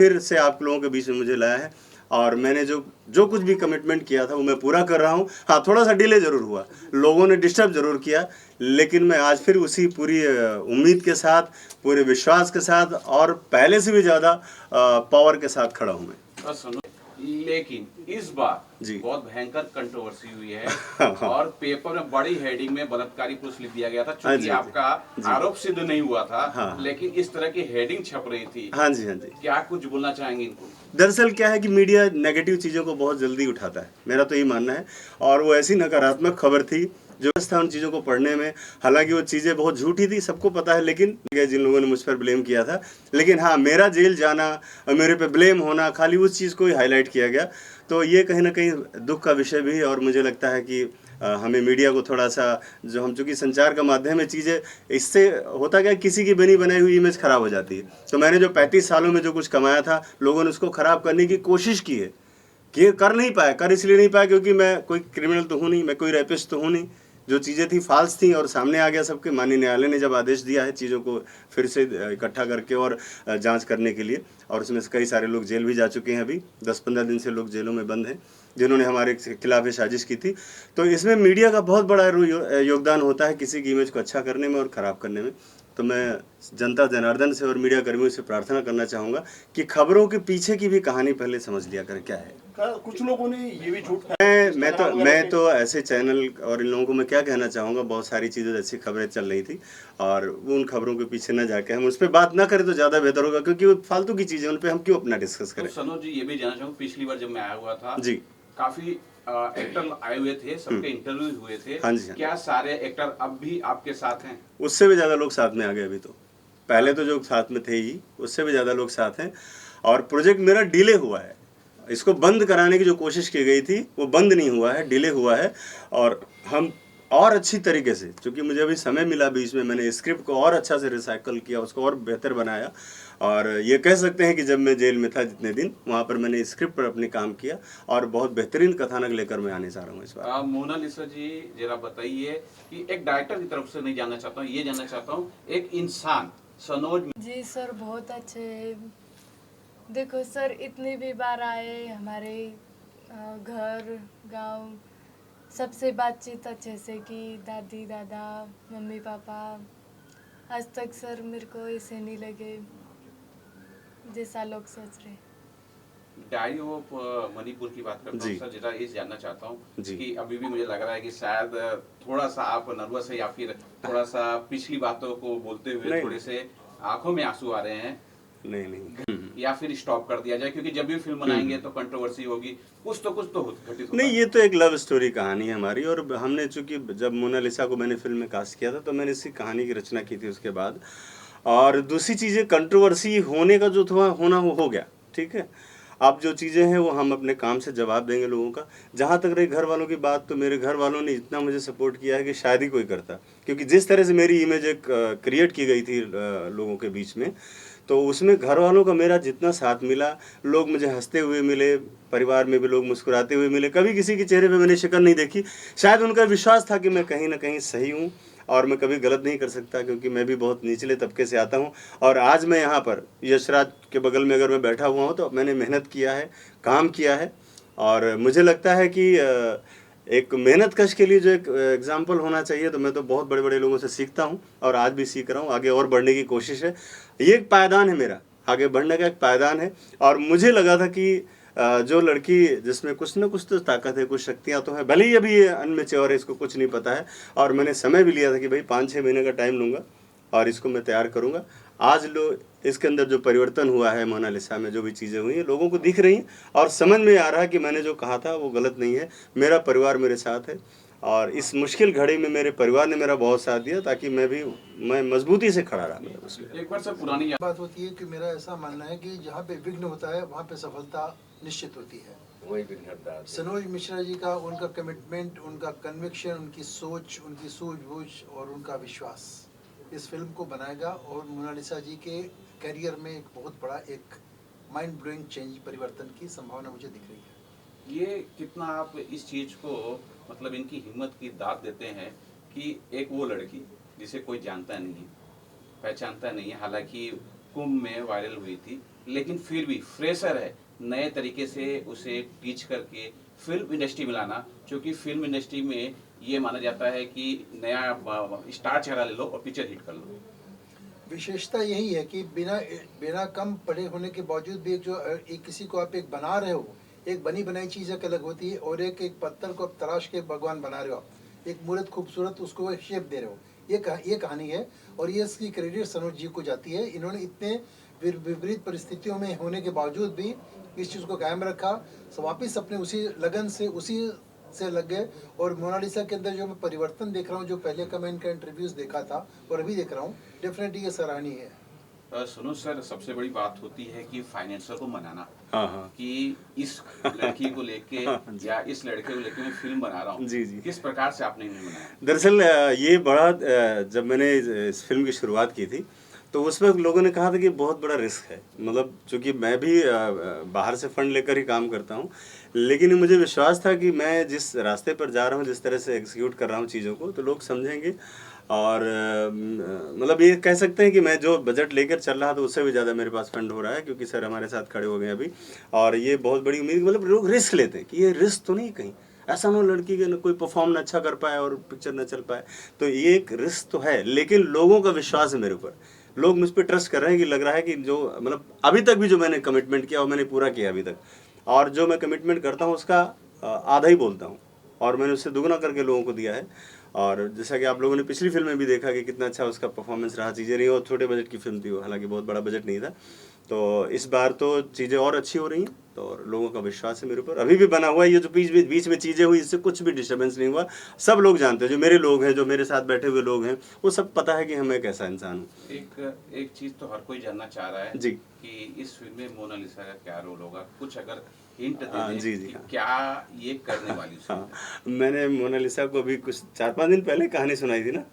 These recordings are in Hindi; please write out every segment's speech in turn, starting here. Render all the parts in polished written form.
फिर से आप लोगों के बीच में मुझे लाया है और मैंने जो जो कुछ भी कमिटमेंट किया था वो मैं पूरा कर रहा हूँ। हाँ, थोड़ा सा डिले ज़रूर हुआ, लोगों ने डिस्टर्ब ज़रूर किया, लेकिन मैं आज फिर उसी पूरी उम्मीद के साथ, पूरे विश्वास के साथ और पहले से भी ज़्यादा पावर के साथ खड़ा हूँ मैं। लेकिन इस बार जी बहुत भयंकर कंट्रोवर्सी हुई है हाँ। और पेपर में बड़ी हेडिंग में बलात्कारी पुरुष लिख दिया गया था, हाँ चूंकि जी, आपका आरोप सिद्ध नहीं हुआ था। हाँ। लेकिन इस तरह की हेडिंग छप रही थी। हाँ जी, हाँ जी। क्या कुछ बोलना चाहेंगे इनको? दरअसल क्या है कि मीडिया नेगेटिव चीज़ों को बहुत जल्दी उठाता है, मेरा तो यही मानना है। और वो ऐसी नकारात्मक खबर थी जो था उन चीज़ों को पढ़ने में, हालांकि वो चीज़ें बहुत झूठी थी, सबको पता है, लेकिन जिन लोगों ने मुझ पर ब्लेम किया था, लेकिन हाँ, मेरा जेल जाना, मेरे पे ब्लेम होना, खाली उस चीज़ को ही हाईलाइट किया गया। तो ये कहीं ना कहीं दुख का विषय भी है और मुझे लगता है कि हमें मीडिया को थोड़ा सा, जो हम चूँकि संचार का माध्यम है, चीज़ें इससे होता क्या, किसी की बनी बनाई हुई इमेज खराब हो जाती है। तो मैंने जो 35 सालों में जो कुछ कमाया था, लोगों ने उसको ख़राब करने की कोशिश की है, कि कर नहीं पाया। कर इसलिए नहीं पाया क्योंकि मैं कोई क्रिमिनल तो हूँ नहीं, मैं कोई रेपिस्ट तो हूँ नहीं। जो चीज़ें थी फाल्स थी और सामने आ गया सबके। माननीय न्यायालय ने जब आदेश दिया है चीज़ों को फिर से इकट्ठा करके और जांच करने के लिए, और उसमें से कई सारे लोग जेल भी जा चुके हैं। अभी 10-15 दिन से लोग जेलों में बंद हैं जिन्होंने हमारे खिलाफ ये साजिश की थी। तो इसमें मीडिया का बहुत बड़ा योगदान होता है किसी की इमेज को अच्छा करने में और ख़राब करने में। तो मैं जनता जनार्दन से और मीडिया कर्मियों से प्रार्थना करना चाहूँगा कि खबरों के पीछे की भी कहानी पहले समझ लिया करें क्या है। कुछ लोगों ने ये भी झूठ मैं तो ऐसे चैनल और इन लोगों को मैं क्या कहना चाहूँगा, बहुत सारी चीज़ें ऐसी खबरें चल रही थी और उन खबरों के पीछे न जाके हम उस पर बात ना करें तो ज़्यादा बेहतर होगा, क्योंकि वो फालतू की चीज़ें, उन पर हम क्यों अपना डिस्कस करें। तो सनोज जी, ये भी जानना चाहूँगा, पिछली बार जब मैं आया हुआ था जी, काफी एक्टर आए हुए थे, सबके इंटरव्यू हुए थे। हाँ जी, हाँ। क्या सारे एक्टर अब भी आपके साथ हैं? उससे भी ज़्यादा लोग साथ में आ गए अभी तो। पहले तो जो साथ में थे ही, उससे भी ज़्यादा लोग साथ हैं। और प्रोजेक्ट मेरा डिले हुआ है, इसको बंद कराने की जो कोशिश की गई थी वो बंद नहीं हुआ है, डिले हुआ है। और हम और अच्छी तरीके से, क्योंकि मुझे अभी समय मिला बीच में, मैंने स्क्रिप्ट को और अच्छा से रिसाइकल किया, उसको और बेहतर बनाया। और ये कह सकते हैं कि जब मैं जेल में था जितने दिन, वहाँ पर मैंने स्क्रिप्ट पर अपने काम किया और बहुत बेहतरीन कथानक लेकर मैं आने जा रहा हूँ इस बार। मोनालिसा जी, जरा बताइए कि एक डायरेक्टर की तरफ से नहीं जानना चाहता हूँ, ये जानना चाहता हूँ एक इंसान सनोज। जी सर, बहुत अच्छे है। देखो सर, इतनी भी बार आए हमारे घर गांव, सबसे बातचीत अच्छे से की, दादी दादा मम्मी पापा। आज तक सर मेरे को ऐसे नहीं लगे जैसा लोग सोच रहे। डायरी ऑफ मणिपुर की बात करता हूँ सर, जरा ये जानना चाहता हूँ कि अभी भी मुझे लग रहा है कि शायद थोड़ा सा आप नर्वस है या फिर थोड़ा सा पिछली बातों को बोलते हुए थोड़े से आंखों में आंसू आ रहे हैं। नहीं, या फिर स्टॉप कर दिया जाए, क्योंकि जब भी फिल्म बनाएंगे तो कंट्रोवर्सी होगी, कुछ तो घटित होगा। नहीं, ये तो एक लव स्टोरी कहानी है हमारी। और हमने चूंकि जब मोनालिसा को मैंने फिल्म में कास्ट किया था तो मैंने इसी कहानी की रचना की थी उसके बाद। और दूसरी चीज़ें, कंट्रोवर्सी होने का जो था होना वो हो गया, ठीक है। अब जो चीज़ें हैं वो हम अपने काम से जवाब देंगे लोगों का। जहाँ तक रही घर वालों की बात, तो मेरे घर वालों ने इतना मुझे सपोर्ट किया है कि शायद ही कोई करता, क्योंकि जिस तरह से मेरी इमेज एक क्रिएट की गई थी लोगों के बीच में, तो उसमें घर वालों का मेरा जितना साथ मिला, लोग मुझे हंसते हुए मिले, परिवार में भी लोग मुस्कुराते हुए मिले, कभी किसी के चेहरे पे मैंने शिकन नहीं देखी। शायद उनका विश्वास था कि मैं कहीं ना कहीं सही हूँ और मैं कभी गलत नहीं कर सकता, क्योंकि मैं भी बहुत निचले तबके से आता हूँ। और आज मैं यहाँ पर यशराज के बगल में अगर मैं बैठा हुआ हूँ तो मैंने मेहनत किया है, काम किया है। और मुझे लगता है कि एक मेहनत कश के लिए जो एक एग्जाम्पल होना चाहिए, तो मैं तो बहुत बड़े बड़े लोगों से सीखता हूँ और आज भी सीख रहा हूँ, आगे और बढ़ने की कोशिश है। ये एक पायदान है मेरा, आगे बढ़ने का एक पायदान है। और मुझे लगा था कि जो लड़की जिसमें कुछ ना कुछ तो ताकत है, कुछ शक्तियाँ तो हैं, भले ही अभी ये अनमेच्योर है, इसको कुछ नहीं पता है। और मैंने समय भी लिया था कि भाई 5-6 महीने का टाइम लूँगा और इसको मैं तैयार करूँगा। आज इसके अंदर जो परिवर्तन हुआ है, मोनालिसा में जो भी चीज़ें हुई हैं, लोगों को दिख रही हैं और समझ में आ रहा है कि मैंने जो कहा था वो गलत नहीं है। मेरा परिवार मेरे साथ है और इस मुश्किल घड़ी में मेरे परिवार ने मेरा बहुत साथ दिया, ताकि मैं मजबूती से खड़ा रहा। मतलब उसमें एक बार से पुरानी बात होती है कि मेरा ऐसा मानना है कि जहाँ पे विघ्न होता है वहाँ पे सफलता निश्चित होती है। सनोज मिश्रा जी का, उनका कमिटमेंट, उनका कन्विक्शन, उनकी सोच, उनकी सूझबूझ और उनका विश्वास इस फिल्म को बनाएगा और मोनालिसा जी के करियर में एक बहुत बड़ा एक माइंड ब्लोइंग चेंज, परिवर्तन की संभावना मुझे दिख रही है। ये कितना आप इस चीज को, मतलब इनकी हिम्मत की दाद देते हैं कि एक वो लड़की जिसे कोई जानता नहीं है, पहचानता नहीं है, हालांकि कुंभ में वायरल हुई थी, लेकिन फिर भी फ्रेशर है, नए तरीके से उसे टीच करके फिल्म इंडस्ट्री में लाना, क्योंकि फिल्म इंडस्ट्री में ये माना जाता है कि नया स्टार चेहरा ले लो और पिक्चर हिट कर लो। विशेषता यही है कि बिना बिना कम पढ़े होने के बावजूद भी एक किसी को आप एक बना रहे हो, एक बनी बनाई चीज़ एक अलग होती है, और एक पत्थर को आप तराश के भगवान बना रहे हो, आप एक मूर्त खूबसूरत उसको शेप दे रहे हो। ये कहानी है, और ये इसकी क्रेडिट सनोज जी को जाती है। इन्होंने इतने विपरीत परिस्थितियों में होने के बावजूद भी इस चीज़ को कायम रखा, वापिस अपने उसी लगन से उसी से लग गए। और मोनालिसा के अंदर जो मैं परिवर्तन देख रहा हूँ, जो पहले का मैं इनका इंटरव्यूज़ देखा था और अभी देख रहा हूँ, डेफिनेटली ये सराहनीय है। सुनो सर, सबसे बड़ी बात होती है कि फाइनेंसर को मनाना, हाँ कि इस लड़की को लेके या इस लड़के को लेके मैं फिल्म बना रहा हूँ। जी जी। किस प्रकार से आपने इन्हें बनाया? दरअसल ये बड़ा जब मैंने इस फिल्म की शुरुआत की थी तो उस वक्त लोगों ने कहा था कि बहुत बड़ा रिस्क है, मतलब चूँकि मैं भी बाहर से फंड लेकर ही काम करता हूँ, लेकिन मुझे विश्वास था कि मैं जिस रास्ते पर जा रहा हूँ, जिस तरह से एग्जीक्यूट कर रहा हूँ चीज़ों को, तो लोग समझेंगे। और मतलब ये कह सकते हैं कि मैं जो बजट लेकर चल रहा था उससे भी ज़्यादा मेरे पास फंड हो रहा है, क्योंकि सर हमारे साथ खड़े हो गए अभी। और ये बहुत बड़ी उम्मीद, मतलब लोग रिस्क लेते हैं कि ये रिस्क तो नहीं, कहीं ऐसा ना लड़की के कोई परफॉर्म ना अच्छा कर पाए और पिक्चर ना चल पाए, तो ये एक रिस्क तो है। लेकिन लोगों का विश्वास है मेरे ऊपर, लोग मुझ पर ट्रस्ट कर रहे हैं कि लग रहा है कि जो मतलब अभी तक भी जो मैंने कमिटमेंट किया वो मैंने पूरा किया अभी तक, और जो मैं कमिटमेंट करता हूँ उसका आधा ही बोलता हूँ, और मैंने उससे दुगना करके लोगों को दिया है। और जैसा कि आप लोगों ने पिछली फिल्म में भी देखा कि कितना अच्छा उसका परफॉर्मेंस रहा, चीज़ें रही, और छोटे बजट की फिल्म थी वो, हालांकि बहुत बड़ा बजट नहीं था। तो इस बार तो चीज़ें और अच्छी हो रही हैं, तो और लोगों का विश्वास है मेरे ऊपर, अभी भी बना हुआ है। ये जो बीच में चीज़ें हुई, इससे कुछ भी डिस्टर्बेंस नहीं हुआ। सब लोग जानते हैं, जो मेरे लोग हैं, जो मेरे साथ बैठे हुए लोग हैं, वो सब पता है कि हम एक ऐसा इंसान हूँ। एक चीज़ तो हर कोई जानना चाह रहा है जी कि इस फिल्म में मोनालिसा का क्या रोल होगा, कुछ अगर हिंट दे दें जी जी। कि क्या ये करने वाली है। हाँ, मैंने मोनालिसा को अभी कुछ 4-5 दिन पहले कहानी सुनाई थी ना,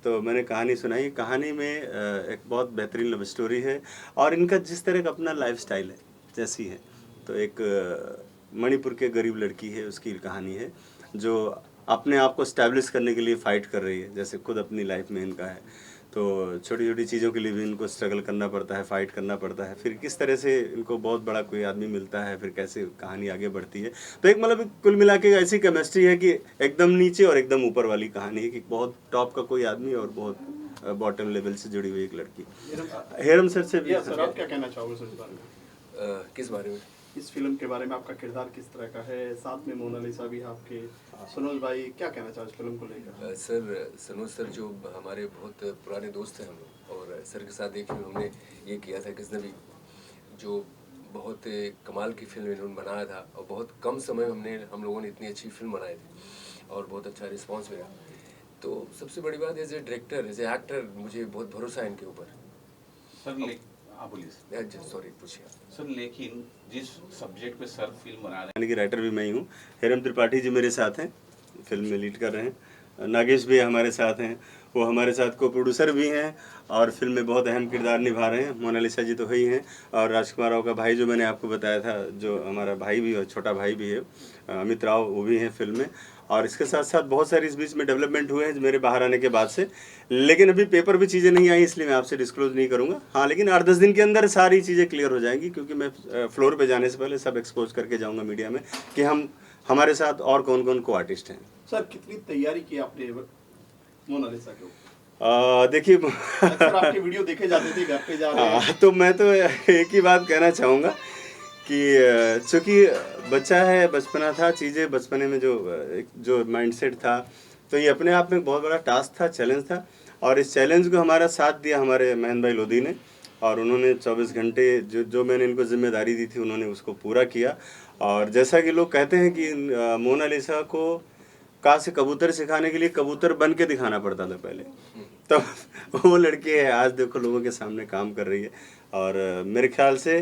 तो मैंने कहानी सुनाई। कहानी में एक बहुत बेहतरीन लव स्टोरी है, और इनका जिस तरह का अपना लाइफस्टाइल है जैसी है, तो एक मणिपुर के गरीब लड़की है, उसकी कहानी है, जो अपने आप को स्टैब्लिश करने के लिए फ़ाइट कर रही है, जैसे खुद अपनी लाइफ में इनका है। तो छोटी छोटी चीज़ों के लिए भी इनको स्ट्रगल करना पड़ता है, फाइट करना पड़ता है, फिर किस तरह से इनको बहुत बड़ा कोई आदमी मिलता है, फिर कैसे कहानी आगे बढ़ती है। तो एक मतलब कुल मिला के ऐसी केमिस्ट्री है कि एकदम नीचे और एकदम ऊपर वाली कहानी है, कि बहुत टॉप का कोई आदमी और बहुत बॉटम लेवल से जुड़ी हुई एक लड़की। हेरम सर से भी। सर आप क्या कहना चाहोगे सर इस बारे में? किस बारे में? इस फिल्म के बारे में आपका किरदार किस तरह का है, साथ में मोनालिसा भी आपके। सनोज भाई क्या कहना चाहो इस फिल्म को लेकर? सर सनोज सर जो हमारे बहुत पुराने दोस्त हैं हम लोग, और सर के साथ देखिए हमने ये किया था किसने भी, जो बहुत कमाल की फिल्म इन्होंने बनाया था, और बहुत कम समय में हम लोगों ने इतनी अच्छी फिल्म बनाई थी और बहुत अच्छा रिस्पॉन्स मिला। तो सबसे बड़ी बात as a director, as a actor, मुझे बहुत भरोसा है इनके ऊपर। सर सॉरी पूछिए सर, लेकिन जिस सब्जेक्ट पे सर फिल्म बना रहे हैं, यानी कि राइटर भी मैं ही हूँ। हेरम त्रिपाठी जी मेरे साथ हैं, फिल्म में लीड कर रहे हैं। नागेश भी हमारे साथ हैं, वो हमारे साथ को प्रोड्यूसर भी हैं और फिल्म में बहुत अहम किरदार निभा रहे हैं। मोनालिसा जी तो ही हैं, और राजकुमार राव का भाई जो मैंने आपको बताया था, जो हमारा भाई भी है, छोटा भाई भी है, अमित राव, वो भी हैं फिल्म में। और इसके साथ साथ बहुत सारे इस बीच में डेवलपमेंट हुए हैं मेरे बाहर आने के बाद से, लेकिन अभी पेपर भी चीज़ें नहीं आई, इसलिए मैं आपसे डिस्क्लोज नहीं करूँगा। हाँ, लेकिन 8-10 दिन के अंदर सारी चीज़ें क्लियर हो जाएंगी, क्योंकि मैं फ्लोर पे जाने से पहले सब एक्सपोज करके जाऊँगा मीडिया में कि हमारे साथ और कौन कौन को आर्टिस्ट हैं। सर कितनी तैयारी की आपने मोनालिसा के ऊपर? देखिए आपके वीडियो देखे जाते थे घर पे जा रहे हैं। तो मैं तो एक ही बात कहना चाहूँगा कि चूँकि बच्चा है, बचपना था, चीज़ें बचपने में जो माइंडसेट था, तो ये अपने आप में बहुत बड़ा टास्क था, चैलेंज था। और इस चैलेंज को हमारा साथ दिया हमारे महेंद्र भाई लोधी ने, और उन्होंने 24 घंटे जो मैंने इनको जिम्मेदारी दी थी, उन्होंने उसको पूरा किया। और जैसा कि लोग कहते हैं कि मोनालिसा को कहाँ से कबूतर सिखाने के लिए कबूतर बन के दिखाना पड़ता था पहले, तब वो लड़की है, आज देखो लोगों के सामने काम कर रही है। और मेरे ख्याल से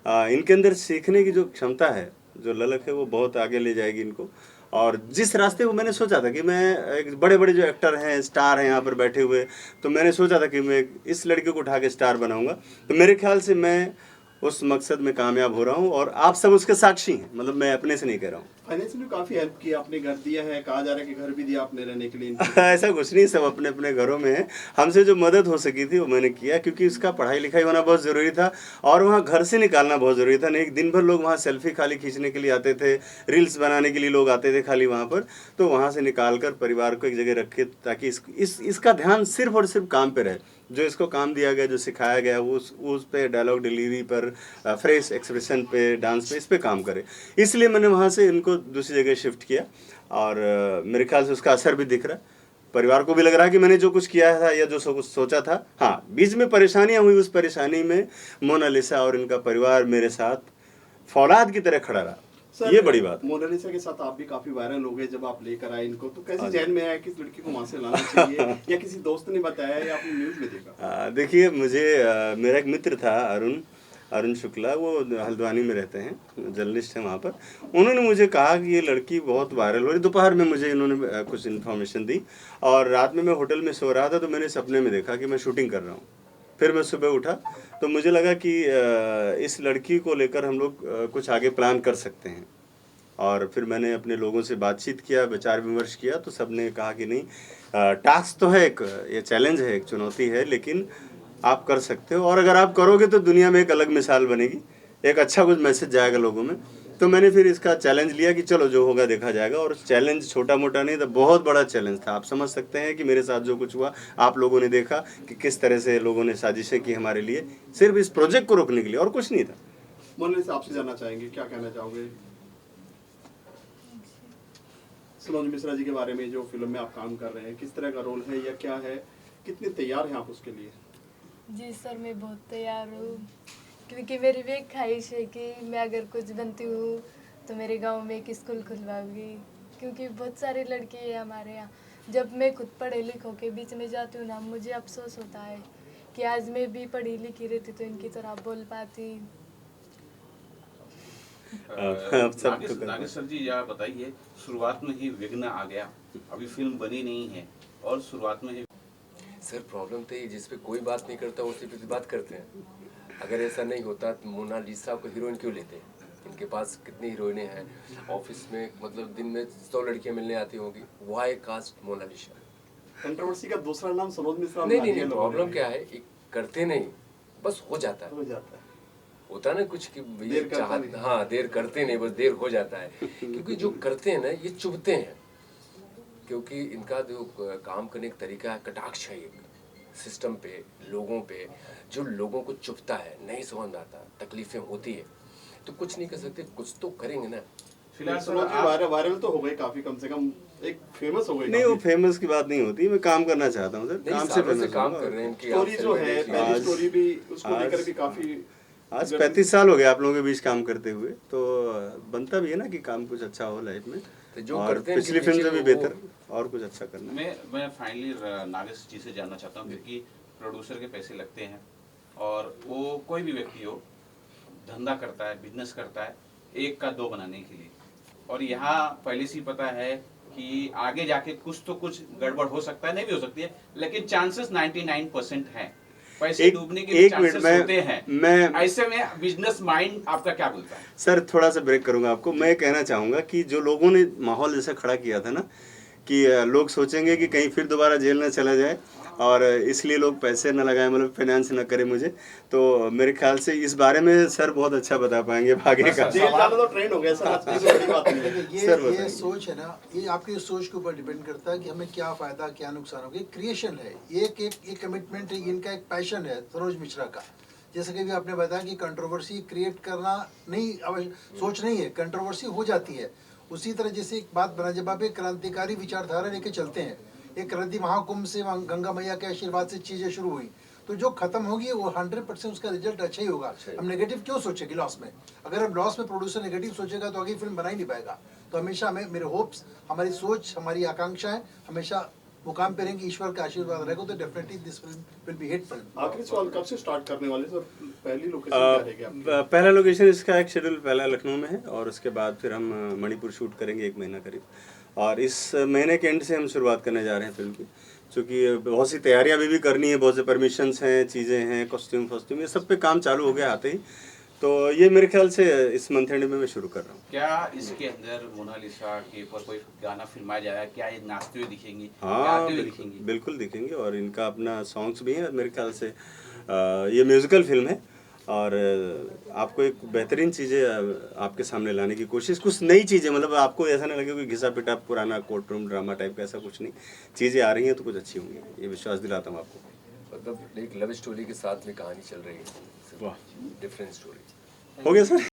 इनके अंदर सीखने की जो क्षमता है, जो ललक है, वो बहुत आगे ले जाएगी इनको। और जिस रास्ते को मैंने सोचा था कि मैं एक बड़े बड़े जो एक्टर हैं, स्टार हैं यहाँ पर बैठे हुए, तो मैंने सोचा था कि मैं इस लड़के को उठा के स्टार बनाऊंगा, तो मेरे ख्याल से मैं उस मकसद में कामयाब हो रहा हूँ और आप सब उसके साक्षी हैं, मतलब मैं अपने से नहीं कह रहा हूँ। फाइनेंशियली काफी हेल्प की आपने, घर दिया है, कहा जा रहा है कि घर भी दिया आपने रहने के लिए। ऐसा कुछ नहीं, सब अपने अपने घरों में है। हमसे जो मदद हो सकी थी वो मैंने किया, क्योंकि उसका पढ़ाई लिखाई होना बहुत ज़रूरी था और वहाँ घर से निकालना बहुत ज़रूरी था। नहीं, दिन भर लोग वहाँ सेल्फी खाली खींचने के लिए आते थे, रील्स बनाने के लिए लोग आते थे खाली वहाँ पर, तो वहाँ से निकाल कर परिवार को एक जगह रखे ताकि इसका ध्यान सिर्फ और सिर्फ काम पे रहे। जो इसको काम दिया गया, जो सिखाया गया, वो उस पे डायलॉग डिलीवरी पर, फ्रेश एक्सप्रेशन पे, डांस पे, इस पे काम करे। इसलिए मैंने वहाँ से इनको दूसरी जगह शिफ्ट किया और मेरे ख्याल से उसका असर भी दिख रहा है। परिवार को भी लग रहा है कि मैंने जो कुछ किया था या जो कुछ सोचा था। हाँ, बीच में परेशानियाँ हुई, उस परेशानी में मोनालिसा और इनका परिवार मेरे साथ फौलाद की तरह खड़ा रहा। ये बड़ी बात। मोनालिसा के साथ आप भी काफी वायरल हो गए जब आप लेकर आए इनको, तो कैसे जहन में आया कि इस लड़की को वहां से लाना चाहिए या किसी दोस्त ने बताया या आपने न्यूज़ में देखा? देखिए, मुझे मेरा एक मित्र था अरुण शुक्ला, वो हल्द्वानी में रहते हैं, जर्नलिस्ट हैं वहाँ पर। उन्होंने मुझे कहा कि ये लड़की बहुत वायरल हो रही। दोपहर में मुझे इन्होंने कुछ इन्फॉर्मेशन दी और रात में मैं होटल में सो रहा था तो मैंने सपने में देखा कि मैं शूटिंग कर रहा हूँ। फिर मैं सुबह उठा तो मुझे लगा कि इस लड़की को लेकर हम लोग कुछ आगे प्लान कर सकते हैं। और फिर मैंने अपने लोगों से बातचीत किया, विचार विमर्श किया, तो सब ने कहा कि नहीं, टास्क तो है एक, ये चैलेंज है, एक चुनौती है, लेकिन आप कर सकते हो और अगर आप करोगे तो दुनिया में एक अलग मिसाल बनेगी, एक अच्छा कुछ मैसेज जाएगा लोगों में। तो मैंने फिर इसका चैलेंज लिया कि चलो जो होगा देखा जाएगा। और चैलेंज छोटा मोटा नहीं था, बहुत बड़ा चैलेंज था। आप समझ सकते हैं कि मेरे साथ जो कुछ हुआ, आप लोगों ने देखा कि किस तरह से लोगों ने साजिशें की हमारे लिए, सिर्फ इस प्रोजेक्ट को रोकने के लिए, और कुछ नहीं था। मोनालिसा, आपसे जानना चाहेंगे, क्या कहना चाहोगे सनोज मिश्रा जी के बारे में, जो फिल्म में आप काम कर रहे हैं, किस तरह का रोल है या क्या है, कितने तैयार हैं आप उसके लिए? जी सर, मैं बहुत तैयार हूँ, क्योंकि मेरी भी एक ख्वाहिश है कि मैं अगर कुछ बनती हूँ तो मेरे गांव में एक स्कूल खुलवाऊंगी, क्योंकि बहुत सारे लड़के हैं हमारे यहाँ। जब मैं खुद पढ़े लिखों के बीच में जाती हूँ ना, मुझे अफसोस होता है कि आज मैं भी पढ़ी लिखी रहती तो इनकी तरह बोल पाती। नागेश सर जी, यह बताइए, शुरुआत में ही विघ्न आ गया, अभी फिल्म बनी नहीं है और शुरुआत में ही। सर, प्रॉब्लम तो ये, जिस पे कोई बात नहीं करता उसी पे बात करते हैं। अगर ऐसा नहीं होता तो मोनालिसा को हीरोइन क्यों लेते? इनके पास कितनी हीरोइनें हैं ऑफिस में, मतलब दिन में 100 लड़कियां मिलने आती होंगी, वाई कास्ट मोनालिसा? कंट्रोवर्सी का दूसरा नाम सनोज मिश्रा। नहीं, प्रॉब्लम क्या है, एक करते नहीं, बस हो जाता है, होता ना कुछ कि हाँ, देर करते नहीं, बस देर हो जाता है। क्योंकि जो करते हैं ना, ये चुभते हैं, क्योंकि इनका जो काम करने का तरीका है, कटाक्ष है एक सिस्टम पे, लोगों पे, जो लोगों को चुभता है, नहीं समझ आता, तकलीफें होती है, तो कुछ नहीं कर सकते, कुछ तो करेंगे ना। फिलहाल वायरल तो हो गई काफी, कम से कम एक फेमस हो गई। नहीं, वो फेमस की बात नहीं होती, मैं काम करना चाहता हूँ सर, काम से काम कर रहे हैं। स्टोरी जो है, पहली स्टोरी भी उसको लेकर भी काफी, आज 35 साल हो गए आप लोगों के बीच काम करते हुए, तो बनता भी है ना कि काम कुछ अच्छा हो लाइफ में, तो जो और करते हैं पिछली फिल्म से भी बेहतर और कुछ अच्छा करना। मैं फाइनली नागेश जी से जानना चाहता हूँ, क्योंकि प्रोड्यूसर के पैसे लगते हैं और वो कोई भी व्यक्ति हो, धंधा करता है, बिजनेस करता है एक का दो बनाने के लिए, और यहाँ पहले से ही पता है कि आगे जाके कुछ तो कुछ गड़बड़ हो सकता है, नहीं भी हो सकती है, लेकिन चांसेस 99% हैं, पैसे डूबने के भी चांसेस होते हैं। ऐसे में बिजनेस माइंड आपका क्या बोलता है? सर, थोड़ा सा ब्रेक करूंगा आपको। मैं कहना चाहूंगा कि जो लोगों ने माहौल जैसा खड़ा किया था ना, कि लोग सोचेंगे कि कहीं फिर दोबारा जेल ना चला जाए और इसलिए लोग पैसे न लगाएं, मतलब फाइनेंस न करें मुझे, तो मेरे ख्याल से इस बारे में सर बहुत अच्छा बता पाएंगे आगे का। जेल जाना तो ट्रेंड हो गया सर, बड़ी बात नहीं है। ये सोच है ना, ये आपकी सोच के ऊपर डिपेंड करता है कि हमें क्या फायदा क्या नुकसान होगा। क्रिएशन है, ये कमिटमेंट है, इनका एक पैशन है सनोज मिश्रा का। जैसे कि भी आपने बताया कि कंट्रोवर्सी क्रिएट करना नहीं सोच नहीं है, कंट्रोवर्सी हो जाती है। उसी तरह जैसे एक बात बना, जब आप एक क्रांतिकारी विचारधारा लेके चलते हैं, एक क्रांति महाकुंभ से गंगा मैया के आशीर्वाद से चीजें शुरू हुई, तो जो खत्म होगी वो 100% उसका रिजल्ट अच्छा ही होगा। हम नेगेटिव क्यों सोचेंगे लॉस में? अगर हम लॉस में प्रोड्यूसर नेगेटिव सोचेगा तो आगे फिल्म बना ही नहीं पाएगा। तो हमेशा मेरे होप्स, हमारी सोच, हमारी आकांक्षाएं हमेशा मुकाम पे रहेंगे, ईश्वर का आशीर्वाद रहेगा, तो definitely this film will be hit film. आखिरी सवाल, कब से स्टार्ट करने वाले सर? पहली लोकेशन क्या रहेगी आपकी? पहला लोकेशन इसका एक शेड्यूल पहला लखनऊ में है और उसके बाद फिर हम मणिपुर शूट करेंगे 1 महीना करीब, और इस महीने के एंड से हम शुरुआत करने जा रहे हैं फिल्म की, क्योंकि बहुत सी तैयारियां अभी भी करनी है, बहुत से परमिशंस हैं, चीज़ें हैं, कॉस्ट्यूम ये सब पे काम चालू हो गया आते ही, तो ये मेरे ख्याल से इस मंथ एंड में मैं शुरू कर रहा हूँ। क्या इसके अंदर मोनालिसा के ऊपर कोई गाना फिल्माया जाएगा? क्या ये नाचते हुए दिखेंगी या हाँ गाते हुए बिल्कुल दिखेंगी? बिल्कुल दिखेंगे, और इनका अपना सॉन्ग्स भी हैं मेरे ख्याल से। ये म्यूज़िकल फिल्म है, और आपको एक बेहतरीन चीज़ें आपके सामने लाने की कोशिश, कुछ नई चीज़ें, मतलब आपको ऐसा नहीं लगे कोई घिसा पिटा पुराना कोर्ट रूम ड्रामा टाइप का, ऐसा कुछ नहीं। चीज़ें आ रही हैं तो कुछ अच्छी होंगी, ये विश्वास दिलाता हूँ आपको। मतलब एक लव स्टोरी के साथ में कहानी चल रही है, वाह, डिफरेंट स्टोरी। हो गया सर।